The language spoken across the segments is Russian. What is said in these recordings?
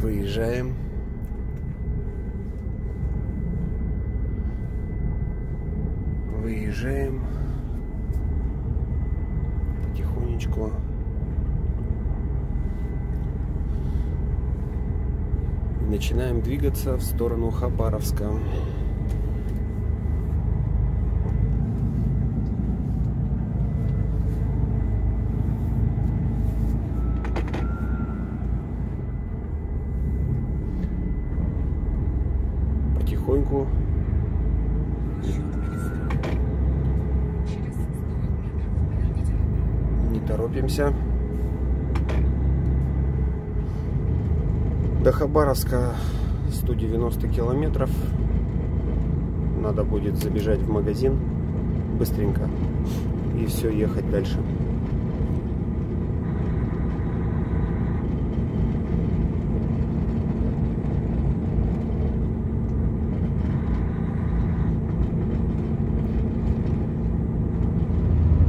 Выезжаем. Выезжаем потихонечку. И начинаем двигаться в сторону Хабаровска. Потихоньку. Не торопимся. До Хабаровска 190 километров. Надо будет забежать в магазин быстренько и все, ехать дальше.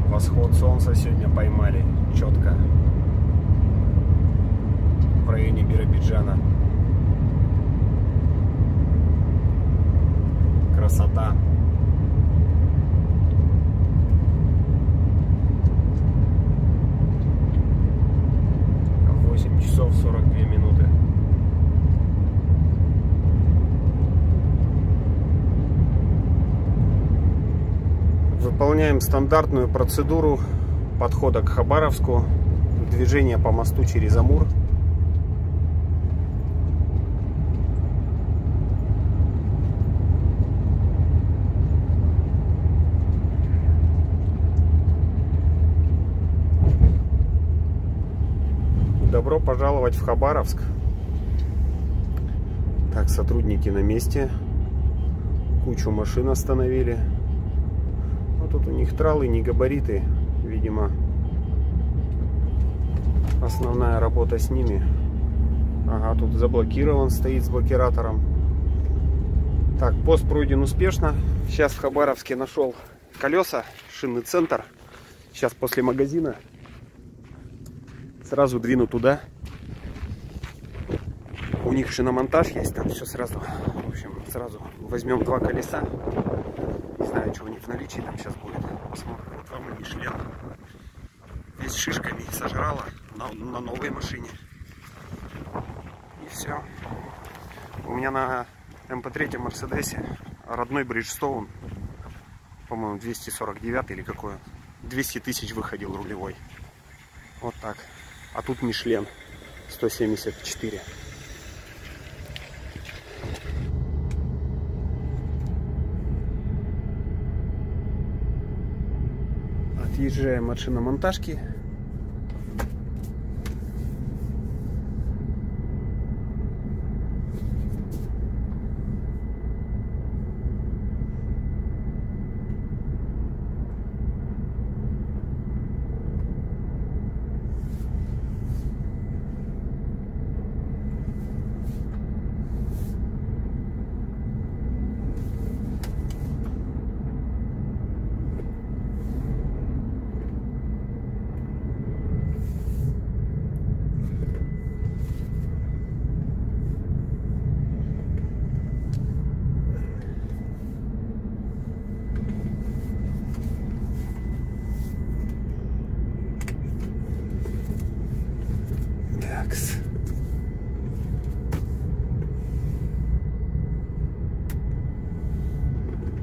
Восход солнца сегодня поймали четко в районе Биробиджана. Красота. В 8 часов 42 минуты. Выполняем стандартную процедуру подхода к Хабаровску. Движение по мосту через Амур. Добро пожаловать в Хабаровск. Так, сотрудники на месте. Кучу машин остановили. Тут у них тралы, не габариты, видимо, основная работа с ними. Ага, тут заблокирован, стоит с блокиратором. Так, пост пройден успешно. Сейчас в Хабаровске нашел колеса, шинный центр. Сейчас после магазина сразу двину туда. У них шиномонтаж есть, там все сразу. В общем, сразу возьмем 2 колеса. Не знаю, что у них в наличии там сейчас будет. Посмотрим. Вот вам и Мишлен. Весь шишками сожрала на новой машине. И все. У меня на МП3 Мерседесе родной Бриджстоун. По-моему, 249 или какой. 200 тысяч выходил рулевой. Вот так. А тут Мишлен 174. Отъезжаем от шиномонтажки.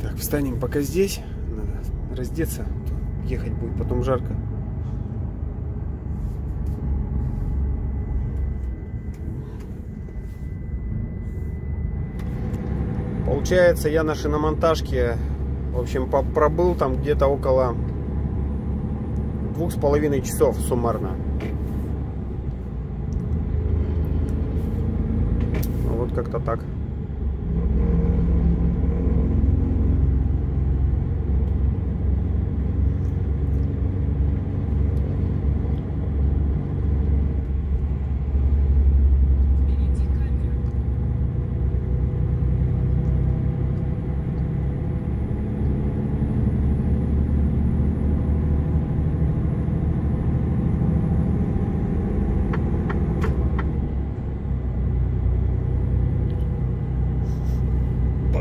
Так, встанем пока здесь. Надо раздеться. Ехать будет потом жарко. Получается, я на шиномонтажке, в общем, пробыл там где-то около 2,5 часов суммарно. Вот как-то так.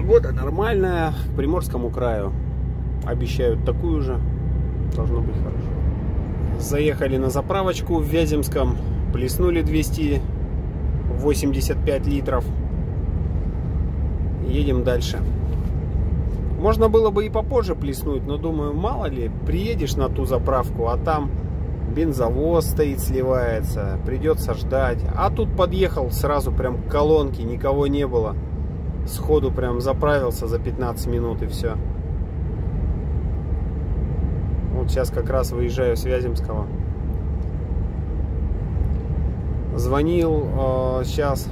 Погода нормальная, к Приморскому краю обещают такую же, должно быть хорошо. Заехали на заправочку в Вяземском, плеснули 285 литров, едем дальше. Можно было бы и попозже плеснуть, но думаю, мало ли, приедешь на ту заправку, а там бензовоз стоит, сливается, придется ждать. А тут подъехал сразу прям к колонке, никого не было. Сходу прям заправился за 15 минут и все. Вот сейчас как раз выезжаю с Вяземского. Звонил сейчас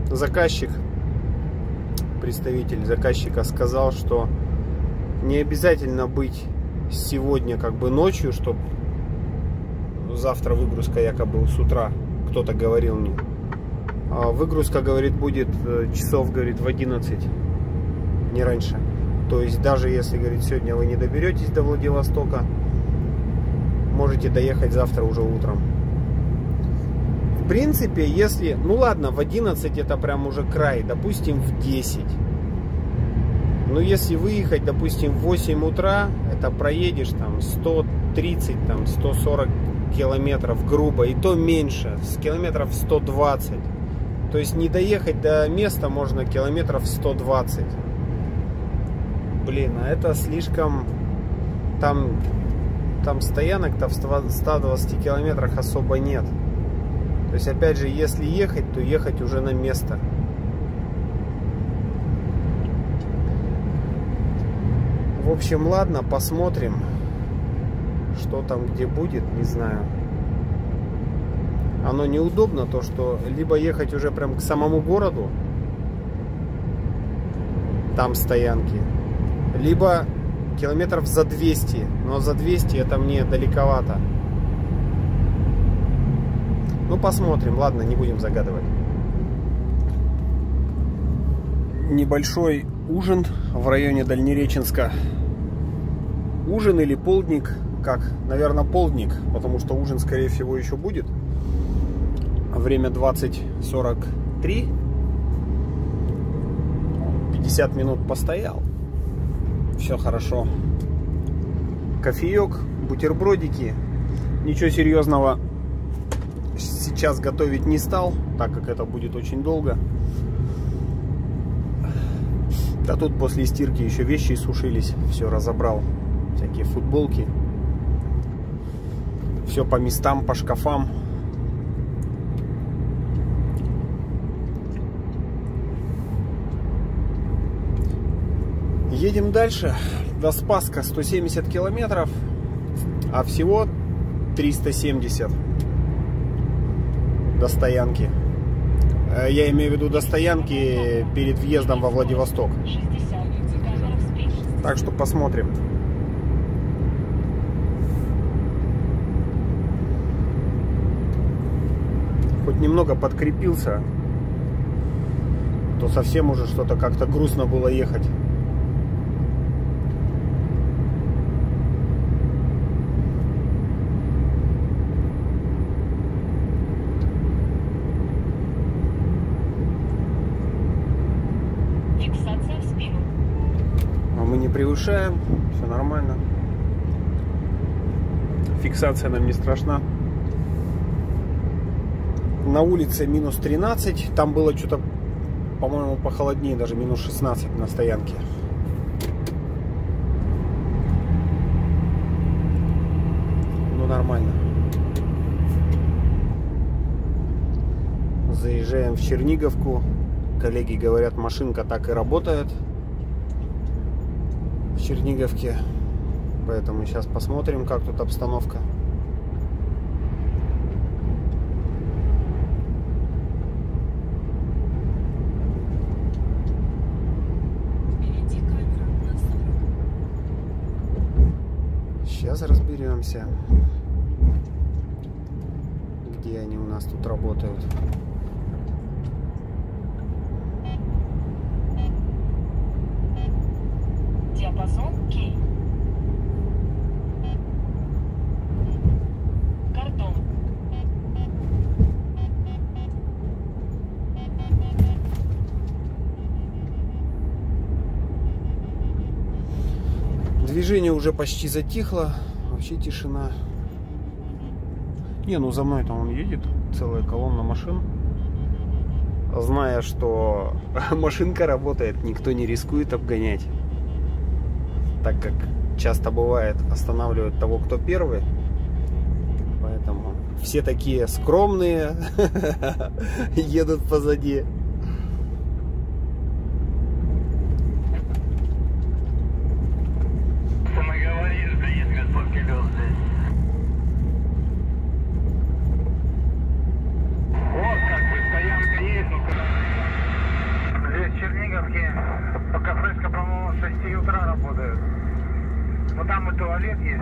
заказчик, представитель заказчика сказал, что не обязательно быть сегодня как бы ночью, чтобы завтра выгрузка якобы с утра, кто-то говорил мне. Выгрузка, говорит, будет часов, говорит, в 11, не раньше. То есть даже если, говорит, сегодня вы не доберетесь до Владивостока, можете доехать завтра уже утром. В принципе, если, ну ладно, в 11 это прям уже край, допустим, в 10. Но если выехать, допустим, в 8 утра, это проедешь там 130, там 140 километров грубо, и то меньше, с километров 120. То есть не доехать до места можно километров 120. Блин, а это слишком... Там стоянок-то в 120 километрах особо нет. То есть, опять же, если ехать, то ехать уже на место. В общем, ладно, посмотрим, что там где будет, не знаю. Оно неудобно, то что либо ехать уже прям к самому городу, там стоянки, либо километров за 200, но за 200 это мне далековато. Ну, посмотрим, ладно, не будем загадывать. Небольшой ужин в районе Дальнереченска. Ужин или полдник, как? Наверное, полдник, потому что ужин, скорее всего, еще будет. Время 20:43. 50 минут постоял. Все хорошо. Кофеек, бутербродики. Ничего серьезного сейчас готовить не стал, так как это будет очень долго. Да тут после стирки еще вещи сушились. Все разобрал. Всякие футболки. Все по местам, по шкафам. Едем дальше. До Спасска 170 километров, а всего 370 до стоянки. Я имею в виду до стоянки перед въездом во Владивосток. Так что посмотрим. Хоть немного подкрепился, то совсем уже что-то как-то грустно было ехать. Превышаем, все нормально. Фиксация нам не страшна. На улице минус 13, там было что-то, по-моему, похолоднее, даже минус 16 на стоянке. Ну, нормально. Заезжаем в Черниговку. Коллеги говорят, машинка так и работает в Черниговке, поэтому сейчас посмотрим, как тут обстановка. Сейчас разберемся, где они у нас тут работают. Диапазон Кей. Картон. Движение уже почти затихло. Вообще тишина. Не, ну за мной там он едет. Целая колонна машин. Зная, что машинка работает, никто не рискует обгонять. Так как часто бывает, останавливают того, кто первый. Поэтому все такие скромные едут позади. Кафешка, по-моему, с 6 утра работает. Вот там и туалет есть.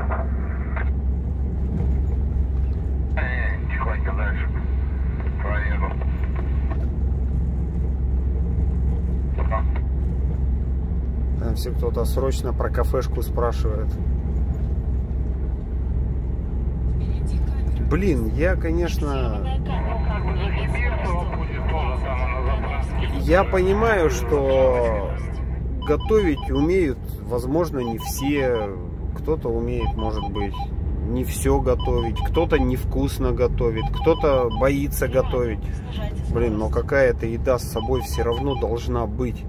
Тихонько дальше. Проеду. Там все кто-то срочно про кафешку спрашивает. Блин, я, конечно... Я понимаю, что готовить умеют, возможно, не все. Кто-то умеет, может быть, не все готовить. Кто-то невкусно готовит, кто-то боится готовить. Блин, но какая-то еда с собой все равно должна быть.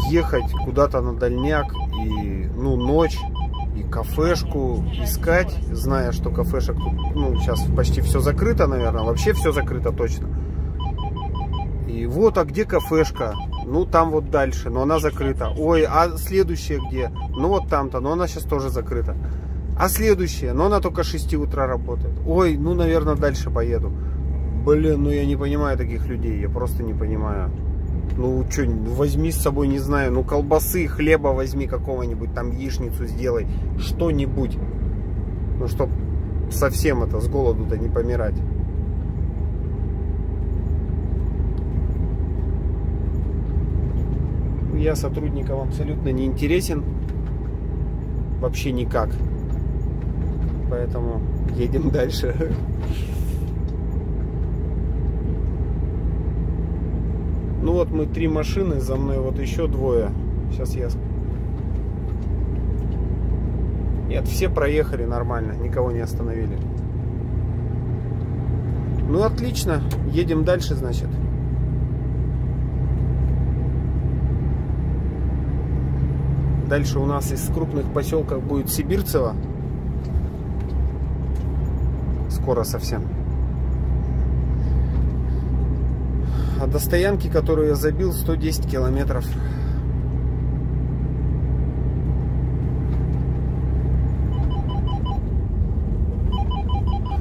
Ехать куда-то на дальняк и, ну, ночь, и кафешку искать, зная, что кафешек тут, ну, сейчас почти все закрыто, наверное. Вообще все закрыто точно. И вот, а где кафешка? Ну, там вот дальше, но она закрыта. Ой, а следующая где? Ну, вот там-то, но она сейчас тоже закрыта. А следующая? Но она только с 6 утра работает. Ой, ну, наверное, дальше поеду. Блин, ну я не понимаю таких людей, я просто не понимаю. Ну, что, возьми с собой, не знаю, ну, колбасы, хлеба возьми какого-нибудь, там, яичницу сделай, что-нибудь. Ну, чтоб совсем это, с голоду-то не помирать. Я сотрудникам абсолютно не интересен. Вообще никак. Поэтому едем дальше. Ну вот мы 3 машины, за мной вот еще 2. Сейчас я... Нет, все проехали нормально, никого не остановили. Ну отлично, едем дальше, значит. Дальше у нас из крупных поселков будет Сибирцево. Скоро совсем. А до стоянки, которую я забил, 110 километров.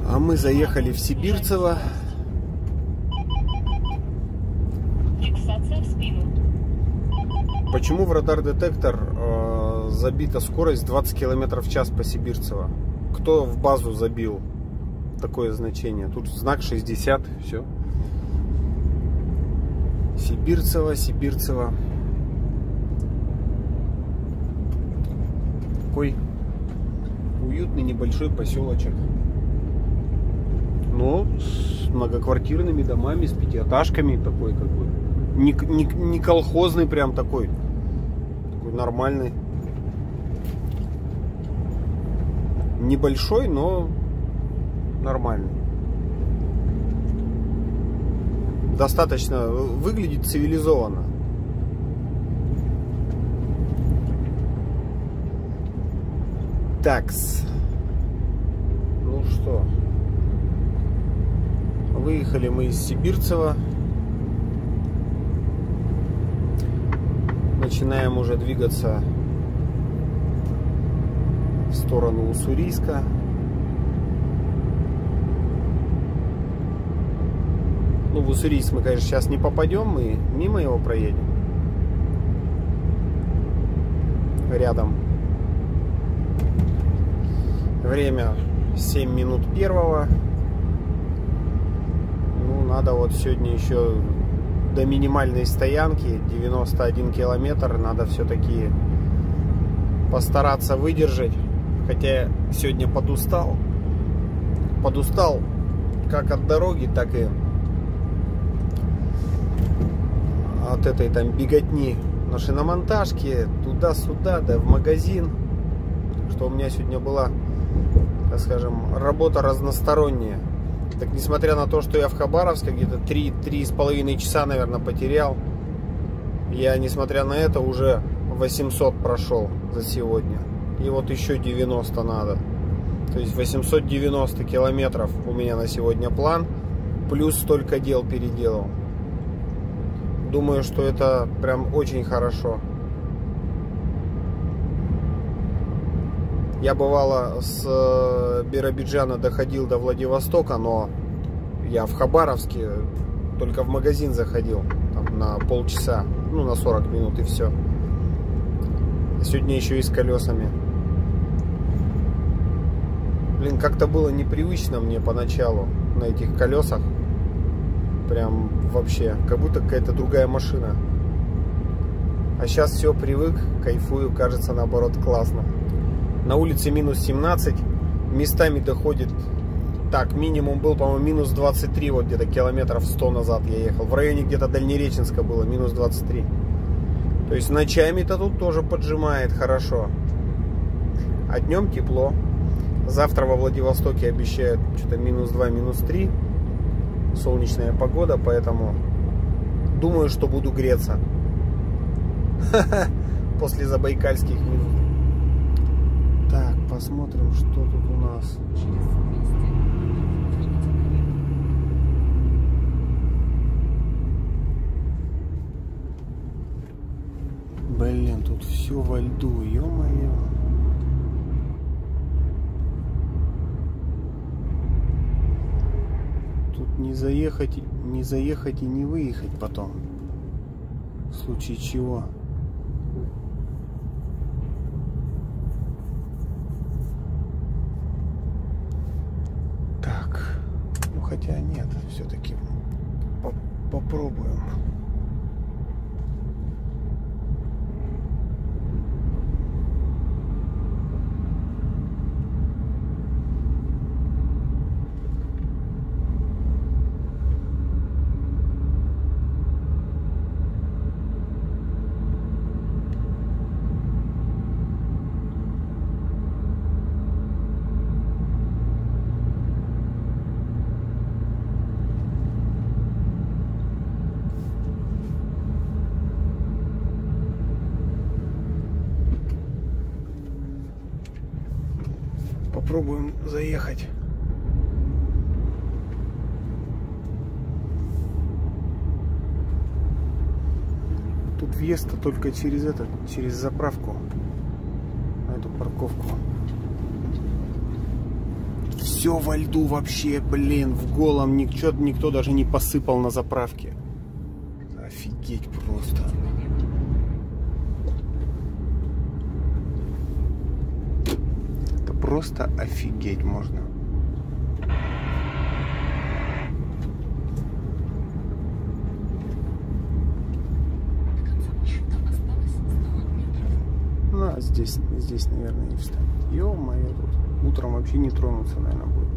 А мы заехали в Сибирцево. Фиксация в спину. Почему в радар-детектор забита скорость 20 км в час по Сибирцево? Кто в базу забил такое значение? Тут знак 60, все. Сибирцево, Сибирцево. Такой уютный небольшой поселочек. Но с многоквартирными домами, с пятиэтажками, такой как бы. Не колхозный прям такой. Такой нормальный. Небольшой, но нормальный. Достаточно выглядит цивилизованно. Такс. Ну что, выехали мы из Сибирцева. Начинаем уже двигаться в сторону Уссурийска. Ну, в Уссурийск мы, конечно, сейчас не попадем, мы мимо его проедем. Рядом. Время 7 минут первого. Ну, надо вот сегодня еще до минимальной стоянки, 91 километр, надо все-таки постараться выдержать. Хотя сегодня подустал. Подустал как от дороги, так и от этой там беготни на шиномонтажке, туда-сюда, да в магазин. Что у меня сегодня была, так скажем, работа разносторонняя. Так несмотря на то, что я в Хабаровске где-то 3,5 часа, наверное, потерял, я, несмотря на это, уже 800 прошел за сегодня. И вот еще 90 надо. То есть 890 километров у меня на сегодня план. Плюс столько дел переделал. Думаю, что это прям очень хорошо. Я бывало с Биробиджана доходил до Владивостока, но я в Хабаровске только в магазин заходил там, на полчаса, ну на 40 минут и все. А сегодня еще и с колесами. Блин, как-то было непривычно мне поначалу на этих колесах. Прям вообще, как будто какая-то другая машина. А сейчас все, привык, кайфую, кажется, наоборот, классно. На улице минус 17, местами доходит, так, минимум был, по-моему, минус 23, вот где-то километров 100 назад я ехал. В районе где-то Дальнереченска было минус 23. То есть ночами-то тут тоже поджимает хорошо. А днем тепло. Завтра во Владивостоке обещают что-то минус 2, минус 3. Солнечная погода, поэтому думаю, что буду греться. После забайкальских минут. Так, посмотрим, что тут у нас. Блин, тут все во льду, ё-моё. Тут не заехать и не выехать потом. В случае чего. Так, ну хотя нет, все-таки попробуем. Попробуем заехать. Тут въезд-то только через заправку на эту парковку. Все во льду вообще, блин, в голом никто даже не посыпал на заправке. Офигеть просто. Просто офигеть можно. Ну, а здесь, наверное, и встать. Ё-моё, тут утром вообще не тронуться, наверное, будет.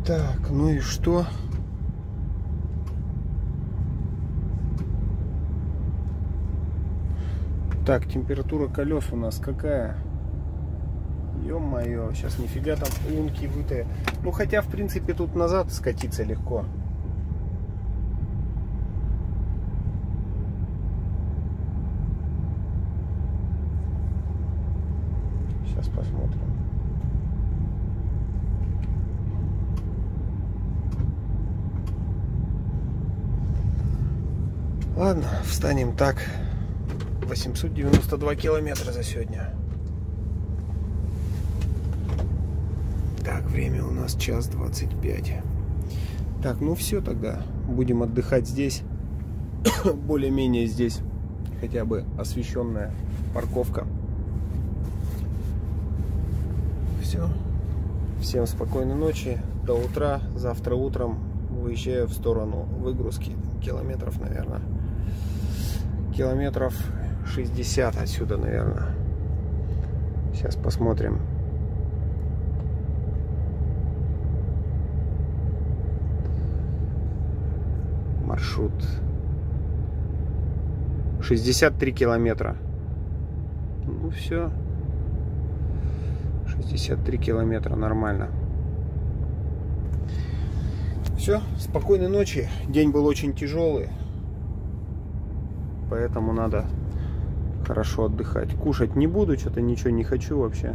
Так, ну и что? Так, температура колес у нас какая? Ё-моё, сейчас нифига там лунки вытая. Ну хотя, в принципе, тут назад скатиться легко. Сейчас посмотрим. Ладно, встанем так. 892 километра за сегодня. Так, время у нас 1:25. Так, ну все тогда. Будем отдыхать здесь. Более-менее здесь хотя бы освещенная парковка. Все. Всем спокойной ночи. До утра. Завтра утром выезжаю в сторону выгрузки. Километров, наверное. Километров 60 отсюда, наверное. Сейчас посмотрим. Маршрут 63 километра. Ну все. 63 километра, нормально. Все, спокойной ночи. День был очень тяжелый, поэтому надо хорошо отдыхать. Кушать не буду, что-то ничего не хочу вообще.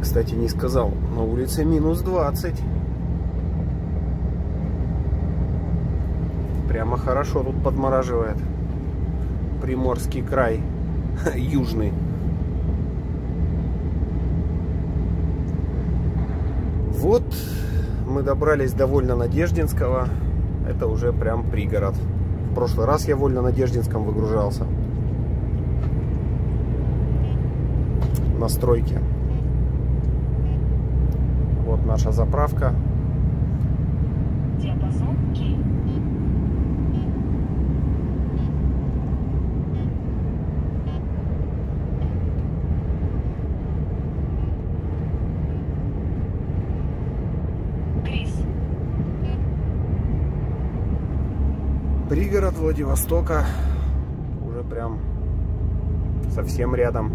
Кстати, не сказал, на улице минус 20. Прямо хорошо тут подмораживает. Приморский край, южный. Вот мы добрались до Вольно-Надеждинского. Это уже прям пригород. В прошлый раз я в Вольно-Надеждинском выгружался. На стройке. Вот наша заправка. Диапазон К. Пригород Владивостока. Уже прям совсем рядом.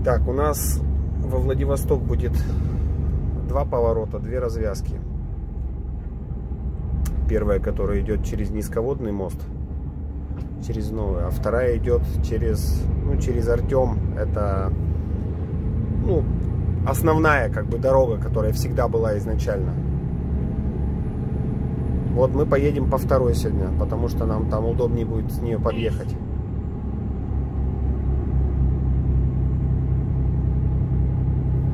Так, у нас во Владивосток будет 2 поворота, 2 развязки. Первая, которая идет через низководный мост, через Новый, а вторая идет через Артем. Это, основная дорога, которая всегда была изначально. Вот мы поедем по второй сегодня, потому что нам там удобнее будет с нее подъехать.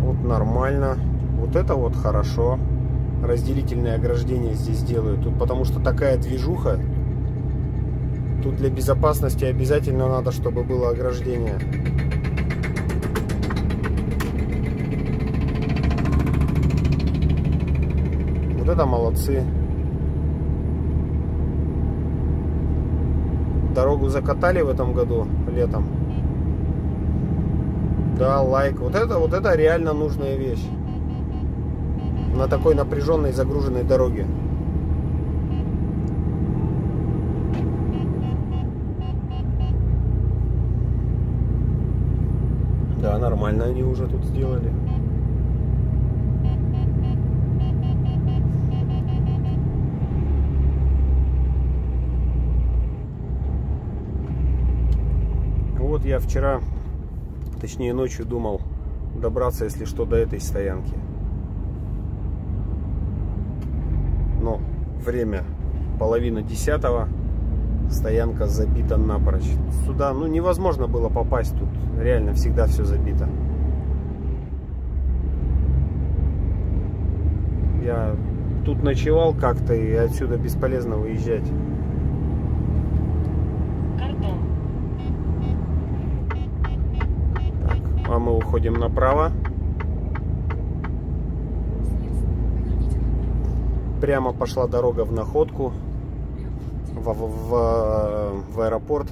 Вот нормально. Вот это вот хорошо. Разделительное ограждение здесь делают. Тут потому что такая движуха. Тут для безопасности обязательно надо, чтобы было ограждение. Вот это молодцы. Дорогу закатали в этом году, летом. Да, лайк. Вот это реально нужная вещь. На такой напряженной, загруженной дороге. Да, нормально они уже тут сделали. Вот я вчера, точнее ночью, думал добраться, если что, до этой стоянки. Но время 9:30, стоянка забита напрочь. Сюда невозможно было попасть, тут реально всегда все забито. Я тут ночевал как-то, и отсюда бесполезно выезжать. А мы уходим направо. Прямо пошла дорога в Находку, в аэропорт.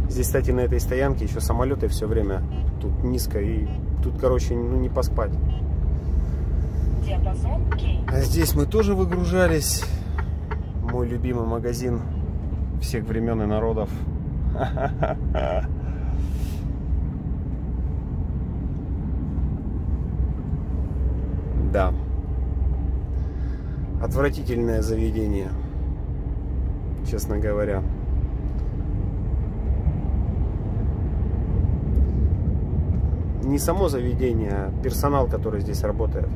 Здесь, кстати, на этой стоянке еще самолеты все время. Тут низко, и тут, короче, не поспать. А здесь мы тоже выгружались. Мой любимый магазин всех времен и народов. Да. Отвратительное заведение, честно говоря. не само заведение, а персонал, который здесь работает.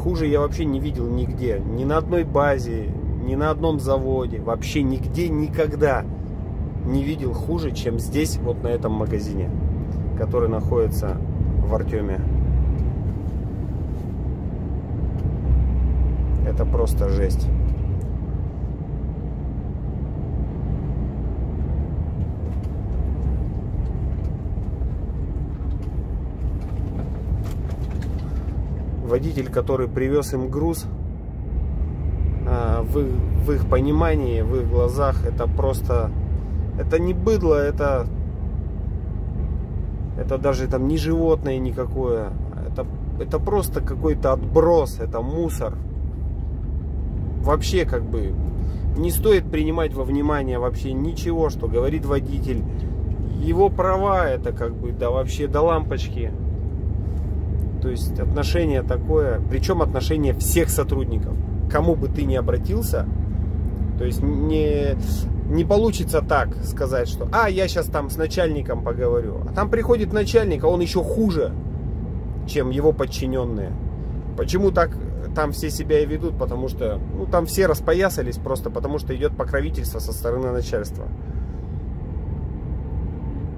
Хуже я вообще не видел нигде. Ни на одной базе, ни на одном заводе. Вообще нигде, никогда не видел хуже, чем здесь, вот на этом магазине, который находится в Артеме. Это просто жесть. Водитель, который привез им груз, в их понимании, в их глазах, это просто... Это не быдло, это даже там не животное никакое. Это просто какой-то отброс, это мусор. Вообще, как бы, не стоит принимать во внимание вообще ничего, что говорит водитель. Его права, это как бы, да вообще до лампочки. То есть отношение такое, причем отношение всех сотрудников. Кому бы ты ни обратился, то есть не получится так сказать, что я сейчас там с начальником поговорю. А там приходит начальник, а он еще хуже, чем его подчиненные. Почему так там все себя и ведут? Потому что там все распоясались просто потому, что идет покровительство со стороны начальства.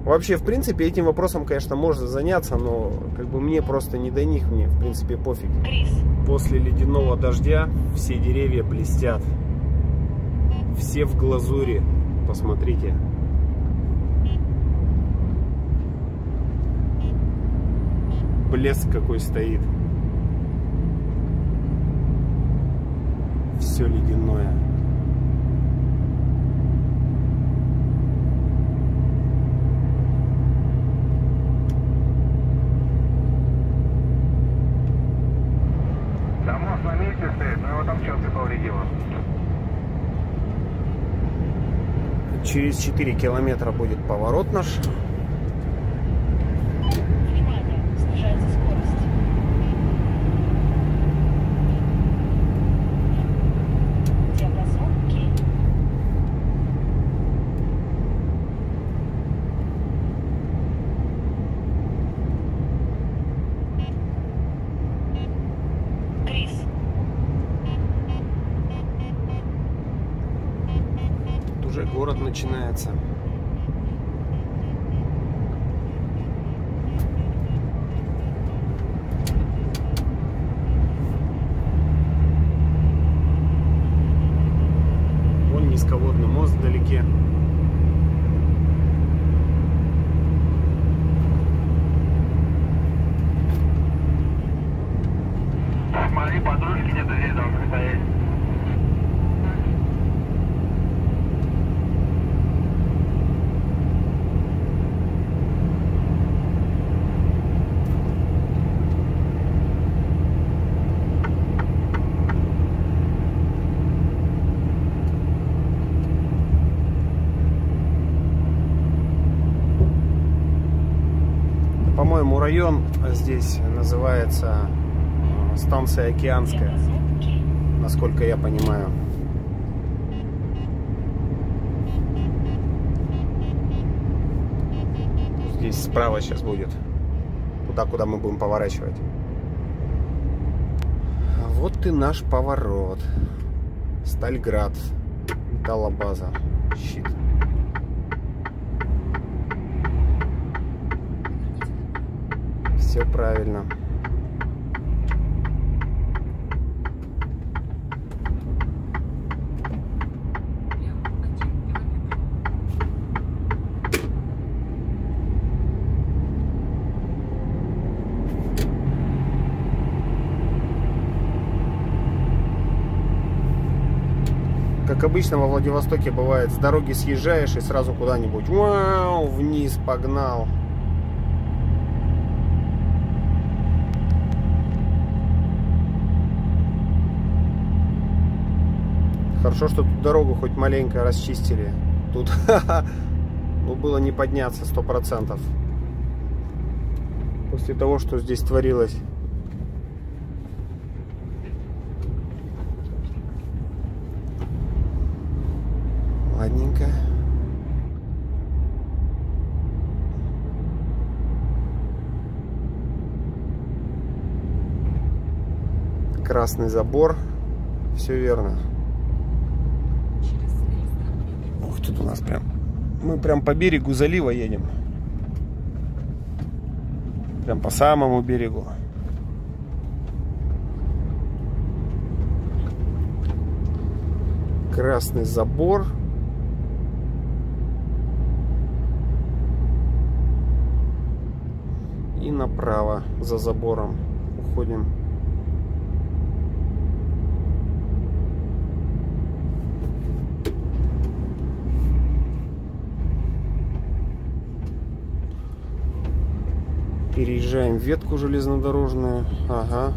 Вообще, в принципе, этим вопросом, конечно, можно заняться, но как бы мне просто не до них, мне, в принципе, пофиг. После ледяного дождя все деревья блестят. Все в глазури. Посмотрите. Блеск какой стоит. Все ледяное. Да, мост на месте стоит, но его там что-то повредило. Через 4 километра будет поворот наш. Внимание, снижается скорость. Диапазон К. Крис. Тут уже город начинается. Вон низководный мост вдалеке. Смотри, подружки где-то здесь должны стоять. По-моему, район здесь называется станция Океанская, Диапазон К. насколько я понимаю. Здесь справа сейчас будет. Туда, куда мы будем поворачивать. Вот и наш поворот. Стальград. Металлобаза. Щит. Все правильно. Как обычно во Владивостоке бывает, с дороги съезжаешь и сразу куда-нибудь вниз погнал. Хорошо, что тут дорогу хоть маленько расчистили. Тут было не подняться 100%. После того, что здесь творилось. Ладненько. Красный забор. Все верно. Ух, тут у нас прям... Мы прям по берегу залива едем. Прям по самому берегу. Красный забор. И направо за забором уходим. Переезжаем ветку железнодорожную. Ага,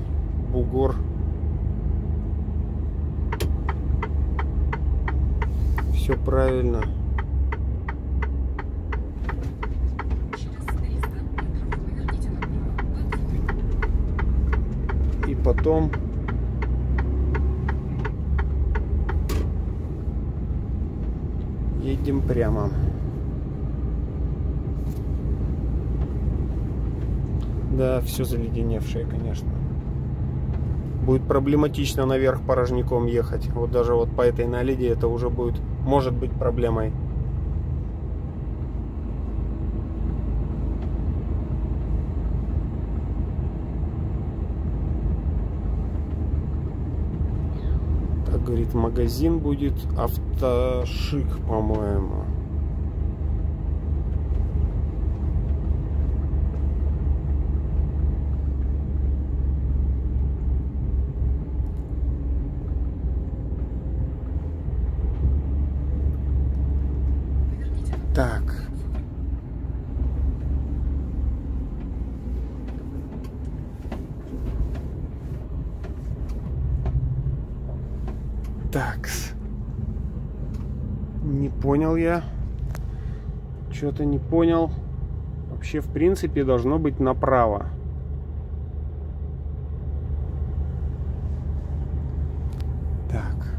бугор. Все правильно. И потом едем прямо. Да, все заледеневшее, конечно. Будет проблематично наверх порожняком ехать. Вот даже вот по этой наледи это уже будет, может быть, проблемой. Так, говорит, магазин будет Автошик, по-моему. Так. Такс. Не понял я. Что-то не понял. Вообще, в принципе, должно быть направо. Так.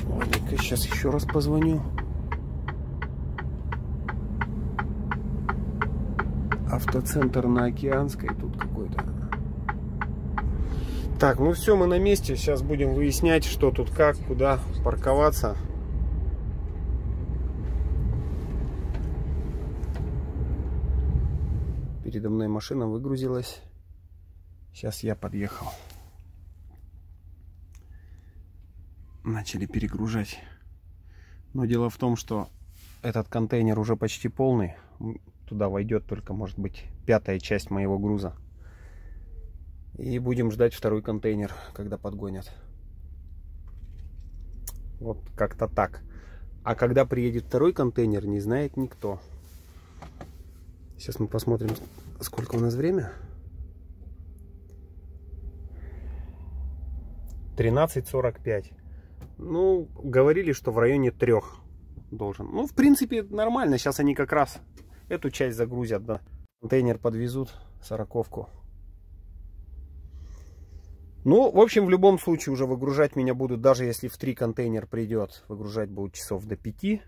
Ладно-ка, сейчас еще раз позвоню. Автоцентр на Океанской тут какой-то. Так, ну все, мы на месте. Сейчас будем выяснять, что тут как, куда парковаться. Передо мной машина выгрузилась. Сейчас я подъехал. Начали перегружать. Но дело в том, что этот контейнер уже почти полный. Туда войдет только, может быть, 5-я часть моего груза. И будем ждать второй контейнер, когда подгонят. Вот как-то так. А когда приедет второй контейнер, не знает никто. Сейчас мы посмотрим, сколько у нас время. 13:45. Ну, говорили, что в районе 3 должен. Ну, в принципе, нормально. Сейчас они как раз эту часть загрузят, да. Контейнер подвезут, 40-ку. Ну, в общем, в любом случае уже выгружать меня будут, даже если в 3 контейнер придет, выгружать будут часов до 5.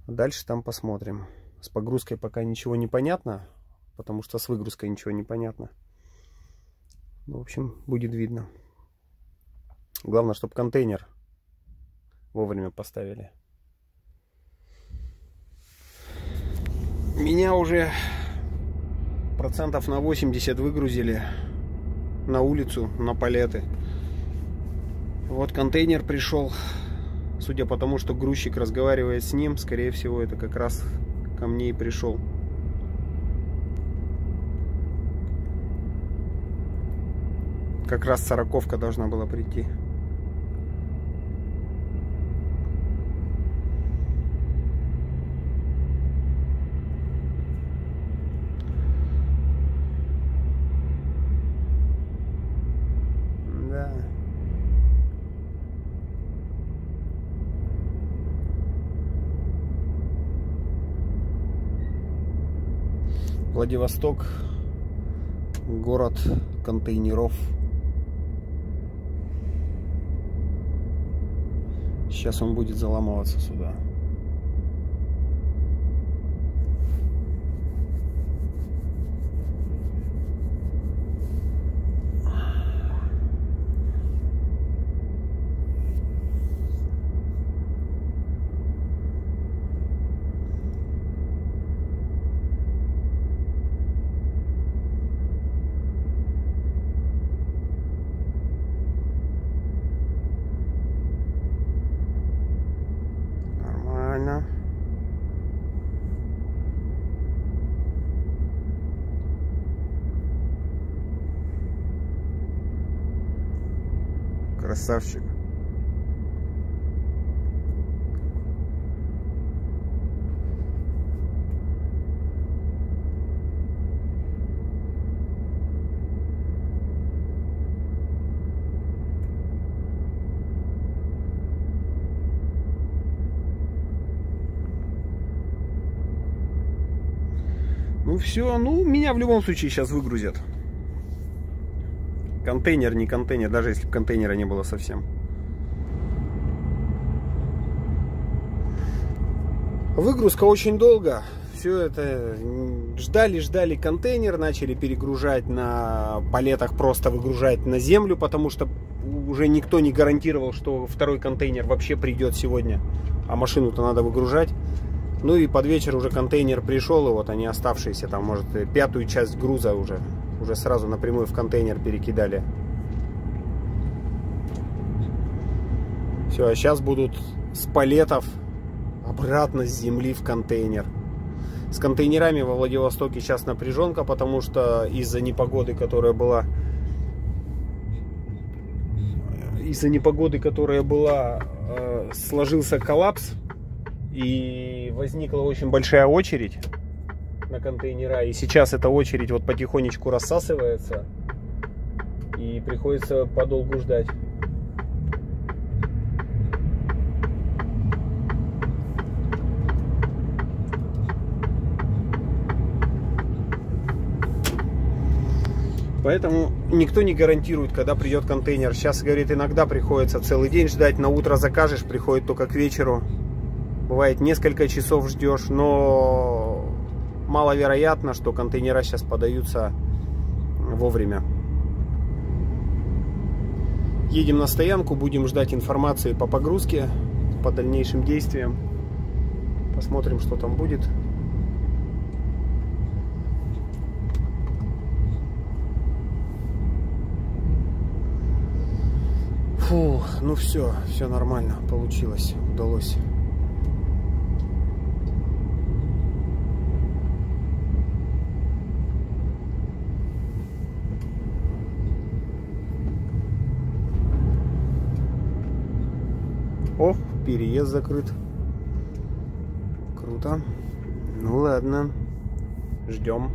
Дальше там посмотрим. С погрузкой пока ничего не понятно, потому что с выгрузкой ничего не понятно. В общем, будет видно. Главное, чтобы контейнер вовремя поставили. Меня уже процентов на 80 выгрузили на улицу, на палеты. Вот контейнер пришел. Судя по тому, что грузчик разговаривает с ним, скорее всего, это как раз ко мне и пришел. Как раз 40-ка должна была прийти. Владивосток, город контейнеров. Сейчас он будет заламываться сюда. Красавчик. Ну все, ну меня в любом случае сейчас выгрузят. Контейнер, не контейнер, даже если бы контейнера не было совсем. Выгрузка очень долго. Все это ждали контейнер, начали перегружать на палетах, просто выгружать на землю, потому что уже никто не гарантировал, что второй контейнер вообще придет сегодня, а машину-то надо выгружать. Ну и под вечер уже контейнер пришел, и вот они оставшиеся, там, может, пятую часть груза уже сразу напрямую в контейнер перекидали. Все, а сейчас будут с палетов обратно с земли в контейнер. С контейнерами во Владивостоке сейчас напряженка, потому что из-за непогоды, которая была, сложился коллапс. И возникла очень большая очередь на контейнера. И сейчас эта очередь вот потихонечку рассасывается. И приходится подолгу ждать. Поэтому никто не гарантирует, когда придет контейнер. Сейчас, говорит, иногда приходится целый день ждать. На утро закажешь, приходит только к вечеру. Бывает, несколько часов ждешь, но маловероятно, что контейнера сейчас подаются вовремя. Едем на стоянку, будем ждать информации по погрузке, по дальнейшим действиям. Посмотрим, что там будет. Фух, ну все нормально получилось, удалось. О, переезд закрыт. Круто. Ну ладно, ждем.